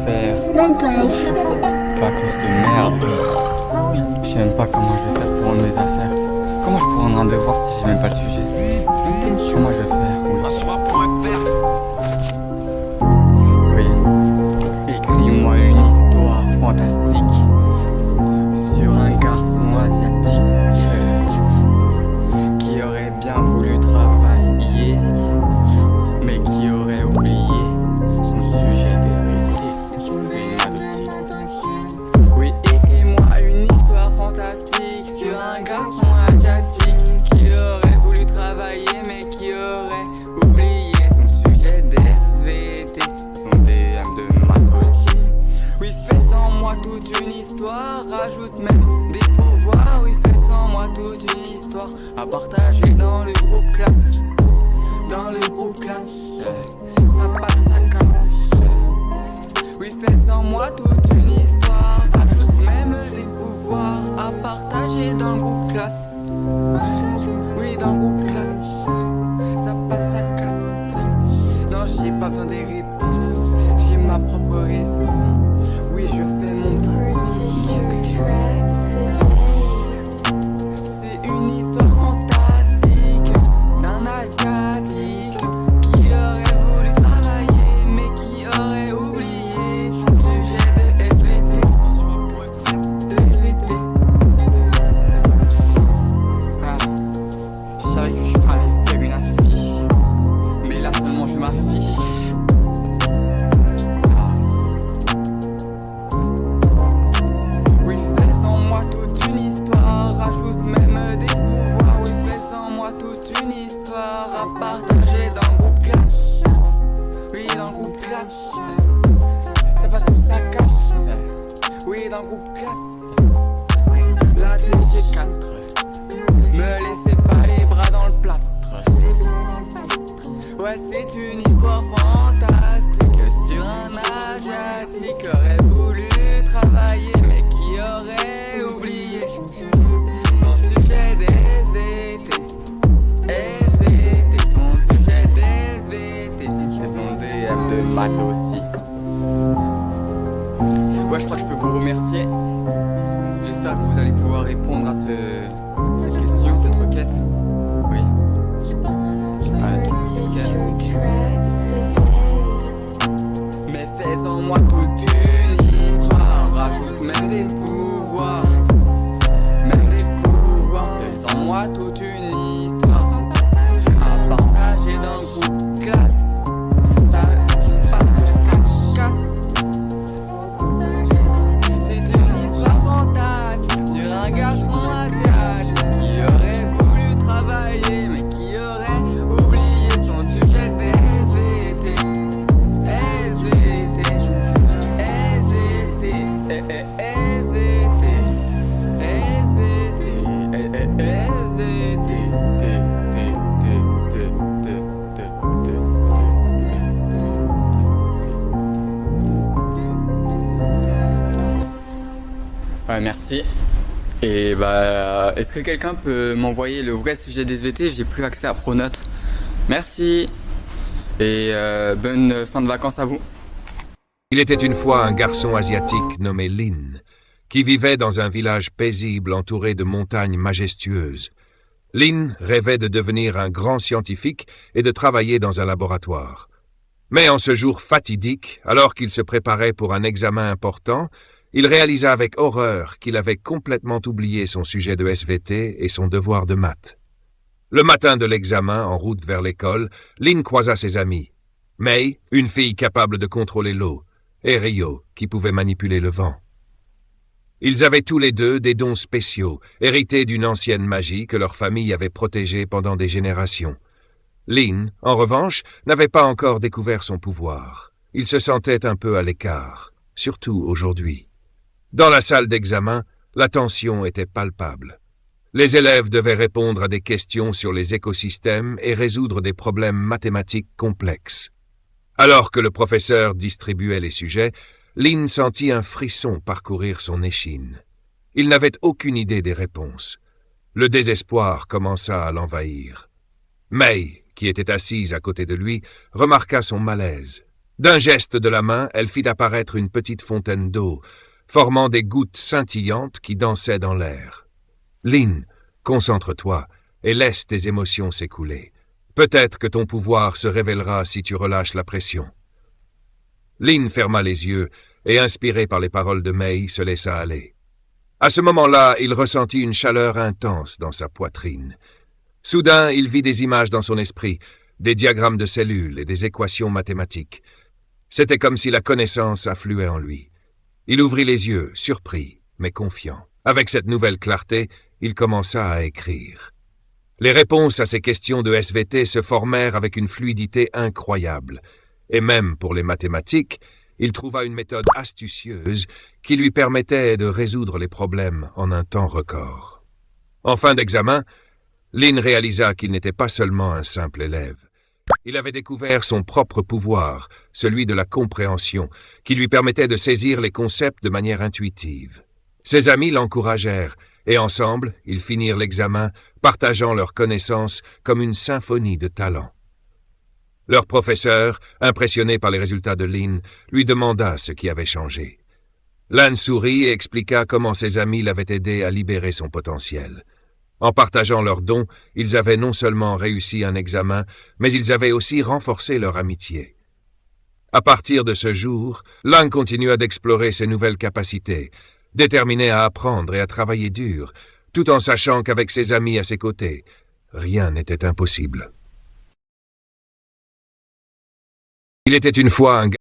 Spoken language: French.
faire Minecraft. vacances de merde. Je sais même pas comment je vais faire pour rendre mes affaires. Comment je pourrais rendre un devoir si j'ai même pas le sujet? Comment je vais faire? Oui. Écris-moi une histoire fantastique sur un garçon asiatique qui aurait bien voulu travailler, mais qui aurait oublié son sujet des étés. Oui, écris-moi une histoire fantastique sur un garçon asiatique qui aurait voulu travailler, mais qui aurait oublié son sujet d'SVT, son DM de maths aussi. Oui, fais sans moi toute une histoire, rajoute même des pouvoirs. Oui, fais sans moi toute une histoire à partager dans le groupe classe. Dans le groupe classe, ça passe, ça casse. Oui, fais sans moi toute une histoire, rajoute même des pouvoirs à partager dans le groupe classe. Oui, dans le groupe classe, ça passe, ça casse. Non, j'ai pas besoin des réponses, j'ai ma propre raison. Oui, je fais mon c'est une histoire fantastique d'un asiatique qui aurait voulu travailler, mais qui aurait oublié son sujet de SVT. De SVT. Ah, je savais que je allais faire une affiche, mais là seulement je m'affiche. Oui, fais sans moi toute une histoire, rajoute même des pouvoirs. Oui, fais sans moi toute une histoire à partager dans le groupe classe. Oui, dans le groupe classe, ça passe ou ça casse. Oui, dans le groupe classe, la DG4, me laissez pas les bras dans le plâtre. Ouais, c'est une histoire fantastique sur un asiatique qui aurait voulu travailler, mais qui aurait oublié son sujet d'SVT. SVT, son sujet d'SVT, c'est son DM de maths aussi. Ouais, je crois que je peux vous remercier. J'espère que vous allez pouvoir répondre à cette question, cette requête. Oui. Ouais, nickel. Mais fais en moi toute une histoire, rajoute même des pouvoirs. Même des pouvoirs, fais en moi toute une histoire à partager dans le groupe classe. Ça passe ou ça casse. C'est une histoire fantastique sur un garçon asiatique qui aurait voulu travailler, mais qui aurait oublié son sujet d'SVT. SVT, SVT, SVT, Ouais, merci. Et bah, est-ce que quelqu'un peut m'envoyer le vrai sujet des SVT? J'ai plus accès à Pronote. Merci. Et bonne fin de vacances à vous. Il était une fois un garçon asiatique nommé Lin, qui vivait dans un village paisible entouré de montagnes majestueuses. Lin rêvait de devenir un grand scientifique et de travailler dans un laboratoire. Mais en ce jour fatidique, alors qu'il se préparait pour un examen important, il réalisa avec horreur qu'il avait complètement oublié son sujet de SVT et son devoir de maths. Le matin de l'examen, en route vers l'école, Lin croisa ses amis. Mei, une fille capable de contrôler l'eau, et Rio, qui pouvait manipuler le vent. Ils avaient tous les deux des dons spéciaux, hérités d'une ancienne magie que leur famille avait protégée pendant des générations. Lin, en revanche, n'avait pas encore découvert son pouvoir. Il se sentait un peu à l'écart, surtout aujourd'hui. Dans la salle d'examen, la tension était palpable. Les élèves devaient répondre à des questions sur les écosystèmes et résoudre des problèmes mathématiques complexes. Alors que le professeur distribuait les sujets, Lin sentit un frisson parcourir son échine. Il n'avait aucune idée des réponses. Le désespoir commença à l'envahir. Mei, qui était assise à côté de lui, remarqua son malaise. D'un geste de la main, elle fit apparaître une petite fontaine d'eau, formant des gouttes scintillantes qui dansaient dans l'air. « Lynn, concentre-toi et laisse tes émotions s'écouler. Peut-être que ton pouvoir se révélera si tu relâches la pression. » Lynn ferma les yeux et, inspiré par les paroles de May, se laissa aller. À ce moment-là, il ressentit une chaleur intense dans sa poitrine. Soudain, il vit des images dans son esprit, des diagrammes de cellules et des équations mathématiques. C'était comme si la connaissance affluait en lui. Il ouvrit les yeux, surpris, mais confiant. Avec cette nouvelle clarté, il commença à écrire. Les réponses à ses questions de SVT se formèrent avec une fluidité incroyable. Et même pour les mathématiques, il trouva une méthode astucieuse qui lui permettait de résoudre les problèmes en un temps record. En fin d'examen, Lynn réalisa qu'il n'était pas seulement un simple élève. Il avait découvert son propre pouvoir, celui de la compréhension, qui lui permettait de saisir les concepts de manière intuitive. Ses amis l'encouragèrent, et ensemble, ils finirent l'examen, partageant leurs connaissances comme une symphonie de talents. Leur professeur, impressionné par les résultats de Lynn, lui demanda ce qui avait changé. Lynn sourit et expliqua comment ses amis l'avaient aidé à libérer son potentiel. En partageant leurs dons, ils avaient non seulement réussi un examen, mais ils avaient aussi renforcé leur amitié. À partir de ce jour, Lynn continua d'explorer ses nouvelles capacités, déterminé à apprendre et à travailler dur, tout en sachant qu'avec ses amis à ses côtés, rien n'était impossible. Il était une fois un